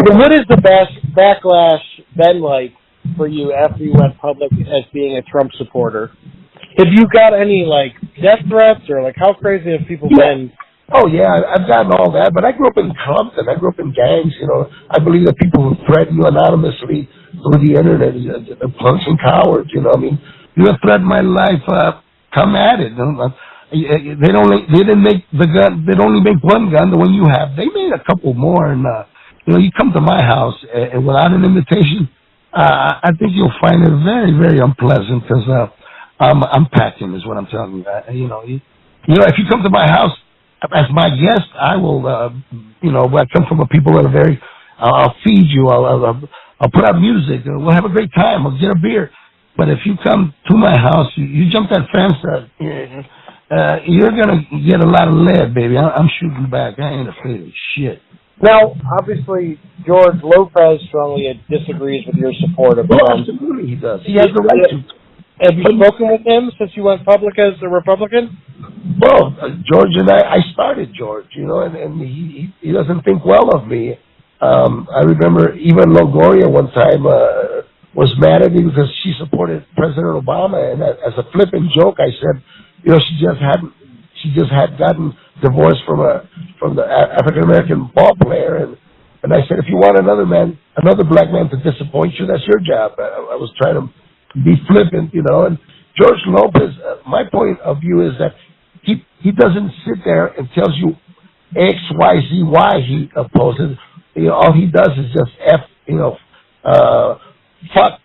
So what is the backlash been like for you after you went public as being a Trump supporter? Have you got any, like, death threats, or, like, how crazy have people been? Oh, yeah, I've gotten all that, but I grew up in Compton. I grew up in gangs, you know. I believe that people who threaten you anonymously through the internet are punks and cowards, you know. I mean, you have threatened my life, come at it. You know? They didn't make the gun, they'd only make one gun, the one you have. They made a couple more, and, you know, you come to my house, and without an invitation, I think you'll find it very, very unpleasant, because I'm packing, is what I'm telling you. You know, if you come to my house as my guest, I will, you know, I come from a people that are very, I'll feed you, I'll put out music, we'll have a great time, I'll get a beer. But if you come to my house, you jump that fence, you're going to get a lot of lead, baby. I'm shooting back. I ain't afraid of shit. Now, obviously, George Lopez strongly disagrees with your support of Trump. Absolutely, he does. He has the right to. Have you spoken with him since you went public as a Republican? Well, George and I started George, you know, and he doesn't think well of me. I remember even Longoria one time was mad at me because she supported President Obama, and as a flippant joke, I said, you know, she just had gotten divorced from the African American ball player, and I said, if you want another black man to disappoint you, that's your job. I was trying to be flippant, you know. And George Lopez, my point of view is that he doesn't sit there and tells you X, Y, Z, why he opposes. You know, all he does is just fuck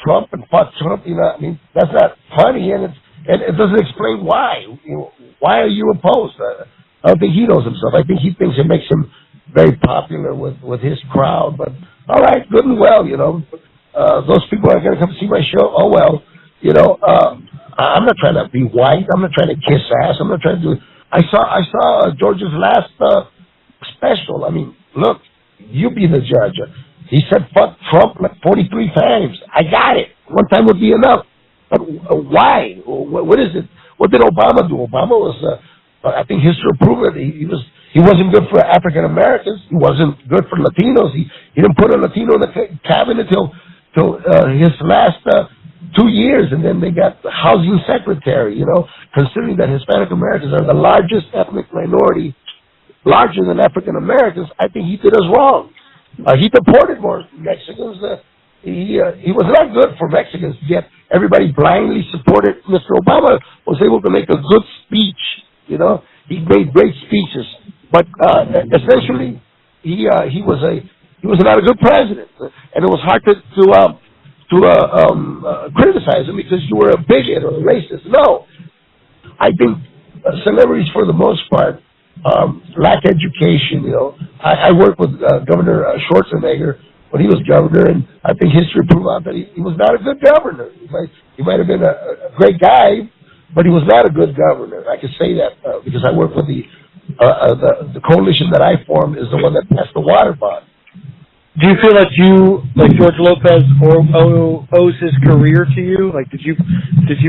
Trump and fuck Trump. You know, I mean, that's not funny, and it doesn't explain why. You know, why are you opposed? I don't think he knows himself. I think he thinks it makes him very popular with his crowd. But all right, good and well, you know. Those people are going to come see my show. Oh well, you know. I'm not trying to be white. I'm not trying to kiss ass. I'm not trying to do. I saw George's last special. I mean, look, you be the judge. He said fuck Trump like 43 times. I got it. One time would be enough. But why? What is it? What did Obama do? Obama was, I think history will prove it. He wasn't good for African Americans. He wasn't good for Latinos. He didn't put a Latino in the cabinet till his last 2 years, and then they got the housing secretary. You know, considering that Hispanic Americans are the largest ethnic minority, larger than African Americans, I think he did us wrong. He deported more Mexicans. He was not good for Mexicans, yet everybody blindly supported Mr. Obama. Was able to make a good speech, you know. He made great speeches, but essentially he was not a good president, and it was hard to criticize him because you were a bigot or a racist. No, I think celebrities for the most part lack education. You know, I worked with Governor Schwarzenegger when he was governor, and I think history proved out that he was not a good governor. He might have been a great guy, but he was not a good governor. I can say that because I work with the coalition that I formed is the one that passed the water bond. Do you feel that George Lopez owes his career to you? Like, did you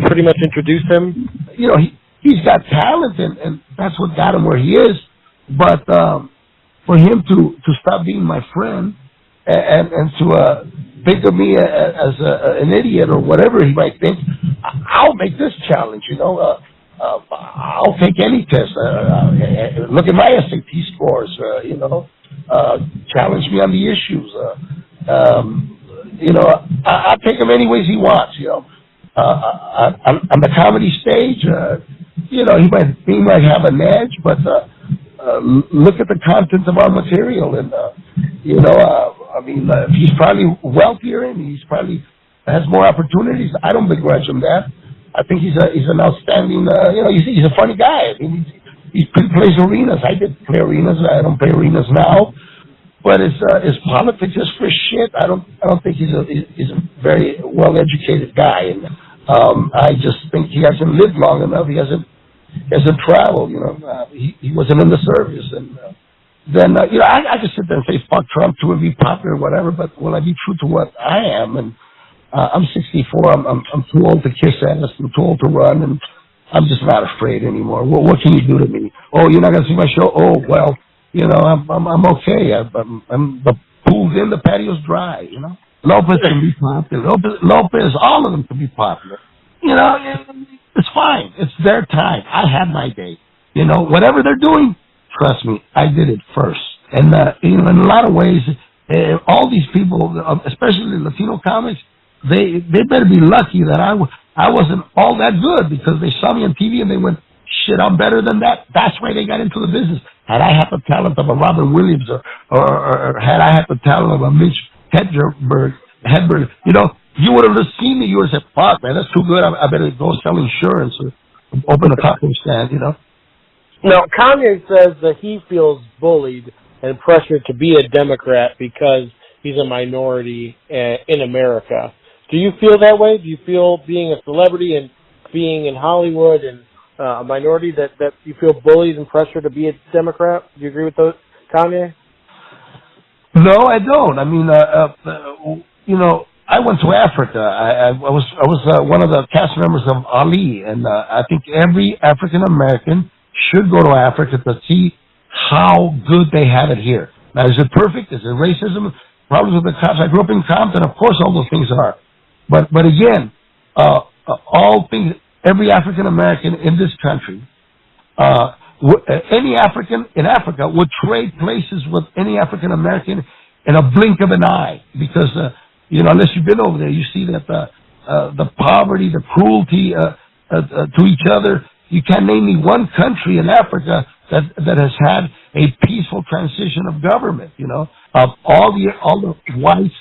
pretty much introduce him? You know, he's got talent, and that's what got him where he is. But for him to stop being my friend and to think of me as an idiot or whatever he might think, I'll make this challenge. You know, I'll take any test. Look at my SAT scores. You know. Challenge me on the issues. You know, I'll take him any ways he wants. You know, on the comedy stage, you know, he might have an edge, but look at the content of our material, and you know, I mean, he's probably wealthier and he's probably has more opportunities. I don't begrudge him that. I think he's an outstanding. You know, he's a funny guy. I mean, he plays arenas. I did play arenas. I don't play arenas now. But his politics is for shit. I don't think he's a very well educated guy, and I just think he hasn't lived long enough. He hasn't traveled. You know, he wasn't in the service, and then you know, I just sit there and say fuck Trump to be popular or whatever. But will I be true to what I am? And I'm 64. I'm too old to kiss ass. I'm too old to run, and I'm just not afraid anymore. What can you do to me? Oh, you're not gonna see my show? Oh, well, you know, I'm okay. I'm the pool's in, the patio's dry, you know. Lopez can be popular. Lopez, all of them can be popular. You know, it's fine. It's their time. I had my day. You know, whatever they're doing, trust me, I did it first. And, you know, in a lot of ways, all these people, especially Latino comics, they better be lucky that I wasn't all that good, because they saw me on TV and they went, shit, I'm better than that. That's why they got into the business. Had I had the talent of a Robin Williams or had I had the talent of a Mitch Hedberg, you know, you would have just seen me. You would have said, fuck, man, that's too good. I better go sell insurance or open a taco stand, you know. Now, Kanye says that he feels bullied and pressured to be a Democrat because he's a minority in America. Do you feel that way? Do you feel, being a celebrity and being in Hollywood and a minority, that you feel bullied and pressured to be a Democrat? Do you agree with those, Kanye? No, I don't. I mean, you know, I went to Africa. I was one of the cast members of Ali, and I think every African American should go to Africa to see how good they have it here. Now, is it perfect? Is it racism? Problems with the cops? I grew up in Compton. Of course, all those things are. But again, all things. Every African American in this country, any African in Africa would trade places with any African American in a blink of an eye, because you know, unless you've been over there, you see that the poverty, the cruelty to each other. You can't name me one country in Africa that has had a peaceful transition of government. You know, all the whites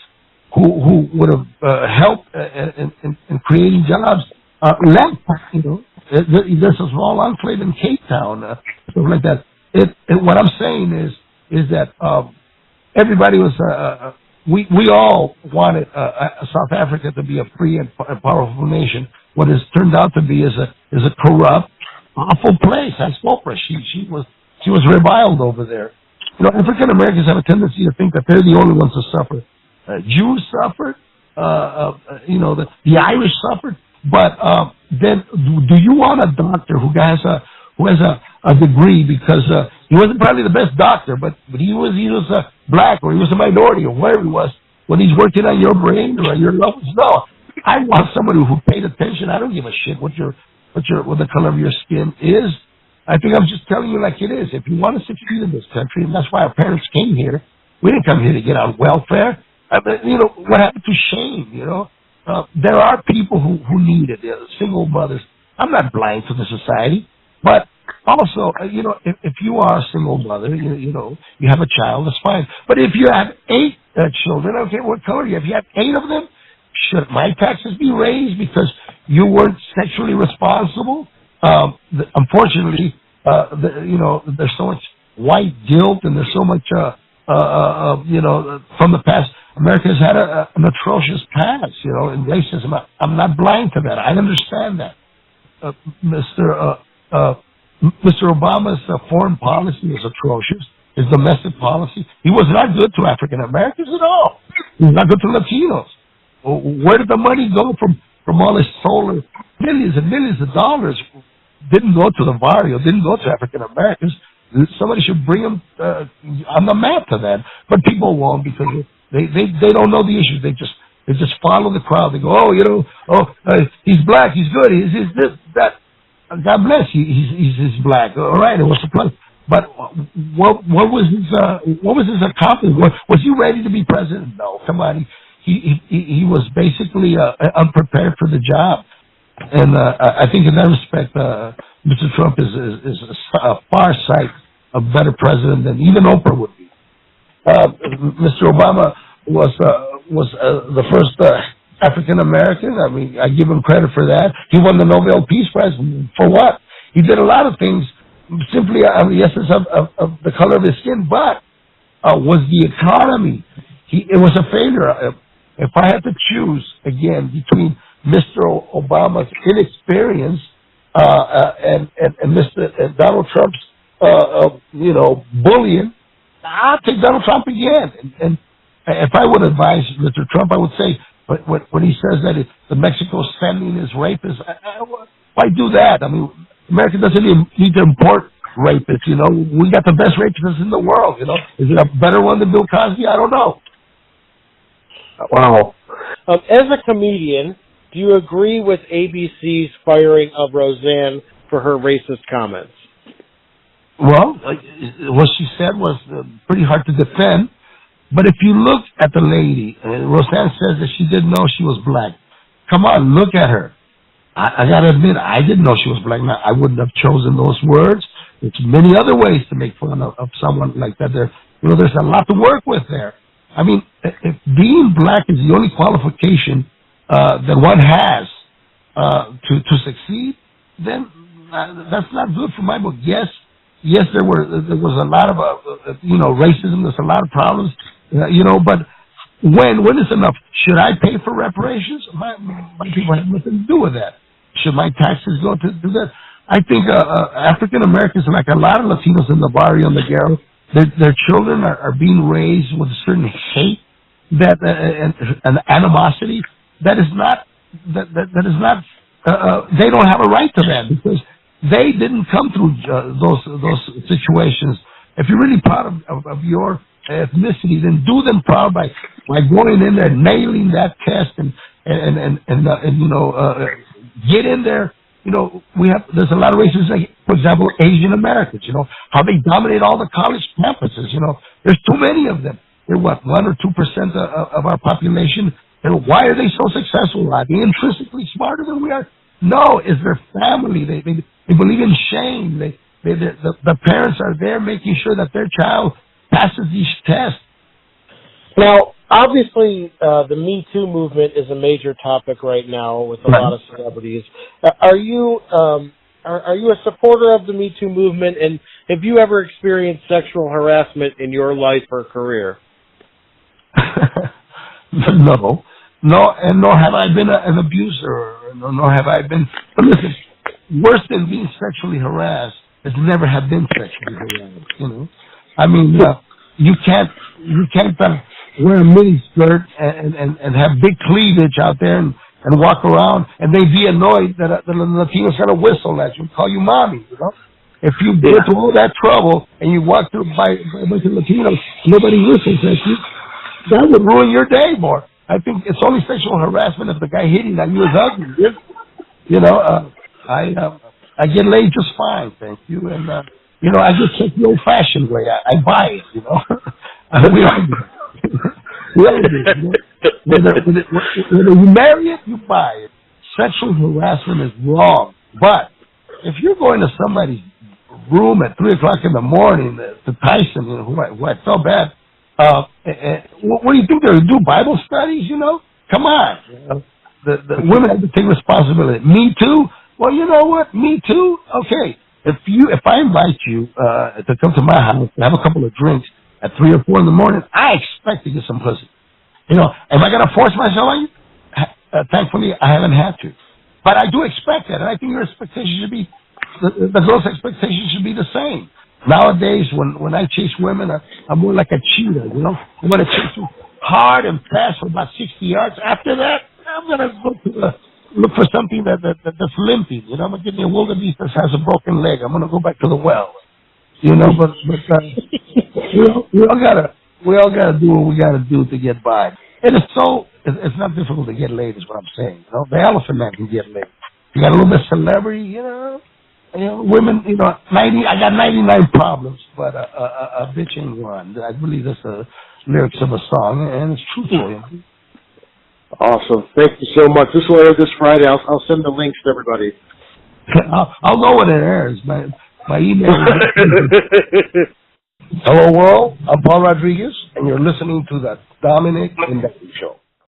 who would have helped in creating jobs left. You know, there's a small enclave in Cape Town, stuff like that. What I'm saying is that everybody was. We all wanted South Africa to be a free and powerful nation. What it's turned out to be is a corrupt, awful place. I spoke for her. She was reviled over there. You know, African Americans have a tendency to think that they're the only ones to suffer. Jews suffered. You know, the Irish suffered. But then, do you want a doctor who has a degree because he wasn't probably the best doctor, but he was black, or he was a minority, or whatever he was, when he's working on your brain or on your lungs? No, I want somebody who paid attention. I don't give a shit what the color of your skin is. I think I'm just telling you like it is. If you want to succeed in this country, and that's why our parents came here, we didn't come here to get on welfare. I mean, you know, what happened to shame? You know, there are people who need it. Single mothers. I'm not blind to the society, but also, you know, if you are a single mother, you know, you have a child, that's fine. But if you have 8 children, I don't care what color you have. If you have 8 of them, should my taxes be raised because you weren't sexually responsible? Unfortunately, you know, there's so much white guilt, and there's so much, you know, from the past. America has had an atrocious past, you know, in racism. I'm not blind to that. I understand that. Mr. Obama's foreign policy is atrocious. His domestic policy, he was not good to African Americans at all. He was not good to Latinos. Where did the money go from all this solar? Millions and millions of dollars didn't go to the barrio, didn't go to African Americans. Somebody should bring them on the map to that. But people won't, because they don't know the issues. They just follow the crowd. They go, oh, you know, he's black, he's good, he's this, that. God bless you. He's black. All right, it was a plus. But what was his accomplishment? Was he ready to be president? No, come on. He was basically unprepared for the job. And I think in that respect, Mr. Trump is a far sight a better president than even Oprah would be. Mr. Obama was the first African American. I mean, I give him credit for that. He won the Nobel Peace Prize for what? He did a lot of things simply on the essence of the color of his skin, but was the economy. It was a failure. If I had to choose again between Mr. Obama's inexperience and Mr. Donald Trump's you know, bullying, I'll take Donald Trump again. And if I would advise Mr. Trump, I would say, when he says that the Mexico sending his rapists, why do that? I mean, America doesn't need to import rapists. You know, we got the best rapists in the world. You know, is it a better one than Bill Cosby? I don't know. Wow. As a comedian, do you agree with ABC's firing of Roseanne for her racist comments? Well, what she said was pretty hard to defend. But if you look at the lady, Roseanne says that she didn't know she was black. Come on, look at her. I got to admit, I didn't know she was black. Now, I wouldn't have chosen those words. There's many other ways to make fun of someone like that. There's a lot to work with there. I mean, if being black is the only qualification that one has to succeed, then that's not good for my book. Yes, there was a lot of racism. There's a lot of problems, but when is enough? Should I pay for reparations? My people have nothing to do with that. Should my taxes go to do that? I think African Americans, like a lot of Latinos in the barrio and the ghetto, their children are being raised with a certain hate that and animosity that is not they don't have a right to that because they didn't come through those situations. If you're really proud of your ethnicity, then do them proud by going in there, nailing that test, and get in there. There's a lot of races, like, for example, Asian Americans, how they dominate all the college campuses, there's too many of them. They're 1 or 2% of our population. And why are they so successful? Are they intrinsically smarter than we are? No, it's their family. They believe in shame. The parents are there making sure that their child passes these tests. Now, obviously, the Me Too movement is a major topic right now with a lot of celebrities. Are you a supporter of the Me Too movement, and have you ever experienced sexual harassment in your life or career? No, and nor have I been an abuser, nor have I been. But listen, worse than being sexually harassed is never have been sexually harassed. I mean, you can't wear a mini skirt and have big cleavage out there and walk around and they be annoyed that the Latino's gonna whistle at you and call you mommy. If you go through all that trouble and you walk through by a bunch of Latinos, nobody whistles at you. That would ruin your day more. I think it's only sexual harassment if the guy hitting on you is ugly. I get laid just fine, thank you, and I just take the old-fashioned way. I buy it, we all do. We all do. Whether you marry it, you buy it. Sexual harassment is wrong, but if you're going to somebody's room at 3:00 in the morning to Tyson, who I felt bad. What do you think they're going to do? Bible studies? Come on. The women have to take responsibility. Me too. Well, you know what? Me too. Okay. If I invite you to come to my house and have a couple of drinks at 3 or 4 in the morning, I expect to get some pussy. Am I going to force myself on you? Thankfully, I haven't had to. But I do expect that, and I think your expectation should be the girl's expectation should be the same. Nowadays, when I chase women, I'm more like a cheetah, I'm going to chase them hard and fast for about 60 yards. After that, I'm going to look for something that's limping. I'm going to give me a wildebeest that has a broken leg. I'm going to go back to the well. But we all gotta do what we gotta do to get by. And it's not difficult to get laid, is what I'm saying. The elephant man can get laid. You got a little bit of celebrity, women, 90. I got 99 problems, but a bitch ain't one. I believe that's the lyrics of a song, and it's truthful. Awesome. Thank you so much. This will air this Friday. I'll send the links to everybody. I'll know when it airs. My email is Hello, world. I'm Paul Rodriguez, and you're listening to the Dominic and Becky Show.